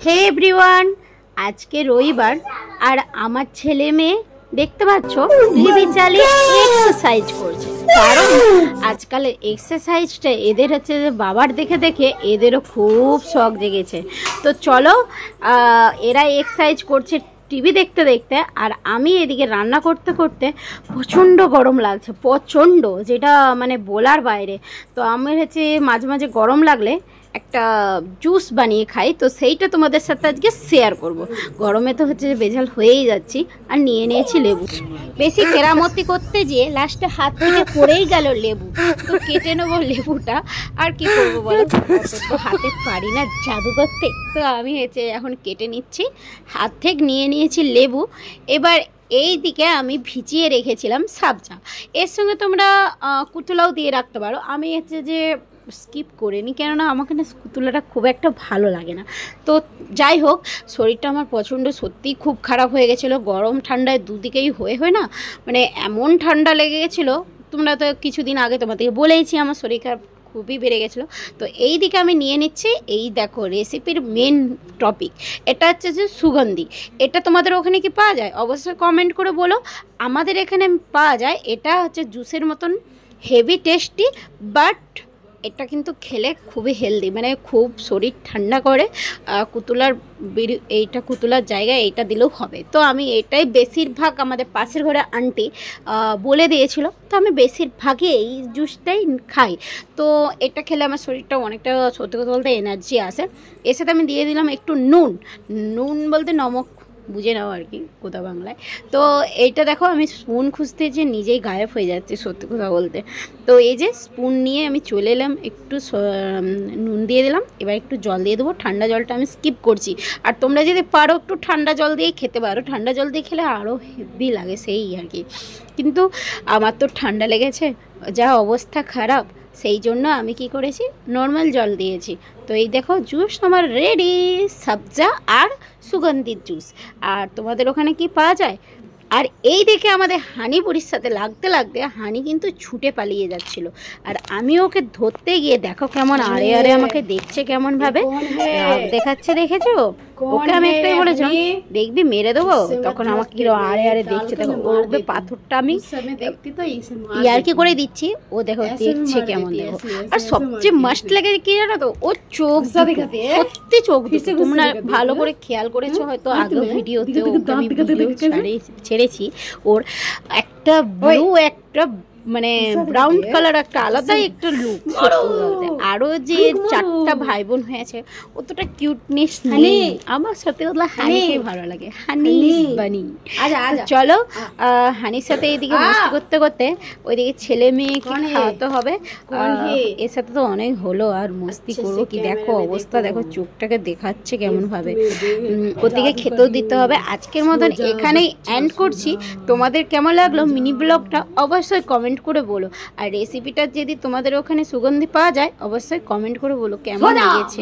হে everyone, আজকে রবিবার আর আমার ছেলে মেয়ে দেখতে পাচ্ছ টিভি চালিয়ে এক্সারসাইজ করছে। কারণ আজকালের এক্সারসাইজটা এদের হচ্ছে যে বাবার দেখে দেখে এদেরও খুব শখ জেগেছে। তো চলো, এরা এক্সারসাইজ করছে টিভি দেখতে দেখতে, আর আমি এদিকে রান্না করতে করতে প্রচণ্ড গরম লাগছে, প্রচণ্ড, যেটা মানে বলার বাইরে। তো আমি হচ্ছে মাঝে মাঝে গরম লাগলে একটা জুস বানিয়ে খাই, তো সেইটা তোমাদের সাথে আজকে শেয়ার করব। গরমে তো হচ্ছে বেজাল হয়েই যাচ্ছি, আর নিয়ে নিয়েছি লেবু। বেশি কেরামতি করতে যেয়ে লাস্টে হাত থেকে পড়েই গেল লেবু, তো কেটে নেবো লেবুটা। আর কি করবো বলো, তো হাতে পারি না জাদু করতে, তো আমি হচ্ছে এখন কেটে নিচ্ছি। হাত থেকে নিয়ে নিয়েছি লেবু। এবার এই দিকে আমি ভিজিয়ে রেখেছিলাম সাবজা, এর সঙ্গে তোমরা কুতলাও দিয়ে রাখতে পারো। আমি হচ্ছে যে স্কিপ করিনি, কেননা আমাকে না কুতুলাটা খুব একটা ভালো লাগে না। তো যাই হোক, শরীরটা আমার প্রচণ্ড সত্যিই খুব খারাপ হয়ে গেছিলো। গরম ঠান্ডায় দুদিকেই হয়ে না, মানে এমন ঠান্ডা লেগে গেছিলো। তোমরা তো কিছুদিন আগে তোমাদেরকে বলেইছি আমার শরীর খারাপ খুবই বেড়ে গেছিলো। তো এই দিকে আমি নিয়ে নিচ্ছি, এই দেখো রেসিপির মেন টপিক, এটা হচ্ছে যে সুগন্ধি। এটা তোমাদের ওখানে কি পাওয়া যায় অবশ্যই কমেন্ট করে বলো। আমাদের এখানে পাওয়া যায়। এটা হচ্ছে জুসের মতন হেভি টেস্টি, বাট এটা কিন্তু খেলে খুবই হেলদি, মানে খুব শরীর ঠান্ডা করে। এইটা কুতুলার জায়গায় এইটা দিলেও হবে। তো আমি এটাই বেশিরভাগ, আমাদের পাশের ঘরে আন্টি বলে দিয়েছিল, তো আমি বেশিরভাগই এই জুসটাই খাই। তো এটা খেলে আমার শরীরটা অনেকটা, সত্যি কথা বলতে, এনার্জি আসে। এর সাথে আমি দিয়ে দিলাম একটু নুন বলতে নমক, বুঝে নাও আর কি কোথা বাংলায়। তো এইটা দেখো, আমি স্পুন খুঁজতে যে নিজেই গায়েব হয়ে যাচ্ছে সত্যি কথা বলতে। তো এই যে স্পুন নিয়ে আমি চলে এলাম, একটু নুন দিয়ে দিলাম। এবার একটু জল দিয়ে দেবো, ঠান্ডা জলটা আমি স্কিপ করছি। আর তোমরা যদি পারো একটু ঠান্ডা জল দিয়েই খেতে পারো, ঠান্ডা জল দিয়ে খেলে আরও হেভি লাগে সেই আর কি। কিন্তু আমার তো ঠান্ডা লেগেছে, যা অবস্থা খারাপ, সেই জন্য আমি কি করেছি, নর্মাল জল দিয়েছি। তো এই দেখো জুস আমার রেডি, সাবজা আর সুগন্ধির জুস। আর তোমাদের ওখানে কি পাওয়া যায়? আর এই দেখে আমাদের হানি বুড়ির সাথে লাগতে লাগতে হানি কিন্তু ছুটে পালিয়ে যাচ্ছিল, আর আমি ওকে ধরতে গিয়ে দেখো কেমন আরে আরে আমাকে দেখছে, কেমন ভাবে দেখাচ্ছে, দেখেছো? ওকে আমি একটাই বলেছিলাম দেখবি মেরে দেবো, তখন আমাকে কি আরে আরে দেখছে। দেখো ওকে পাথরটা আমি ইয়ার কি করে দিচ্ছি, ও দেখো দেখছে কেমন, দেখো। আর সবচেয়ে মাস্ট লাগে কি জানো তো, ও চোখ, সত্যি চোখ। তোমরা ভালো করে খেয়াল করেছো হয়তো, আগের ভিডিওতে ছেড়েছি, ওর একটা ব্লু একটা মানে ব্রাউন কালার, একটা আলাদাই একটা লুক। আরো যে চারটা ভাই বোন হয়েছে, অতটা কিউটনেস নেই। আমার সাথে ওগুলো হানিকে ভালো লাগে, হানি বানি। চলো, হানির সাথে এইদিকে মস্তি করতে করতে ওইদিকে ছেলে মেয়েকে খাওয়াতে হবে। এর সাথে তো অনেক হলো, আর মস্তি করবো কি, দেখো অবস্থা দেখো, চোখটাকে দেখাচ্ছে কেমন ভাবে। ওদিকে খেতেও দিতে হবে। আজকের মতন এখানেই এন্ড করছি। তোমাদের কেমন লাগলো মিনি ব্লগটা অবশ্যই কমেন্ট করে বলো। আর রেসিপিটা যদি তোমাদের ওখানে সুগন্ধি পাওয়া যায় অবশ্যই কমেন্ট করে বলো কেমন লেগেছে।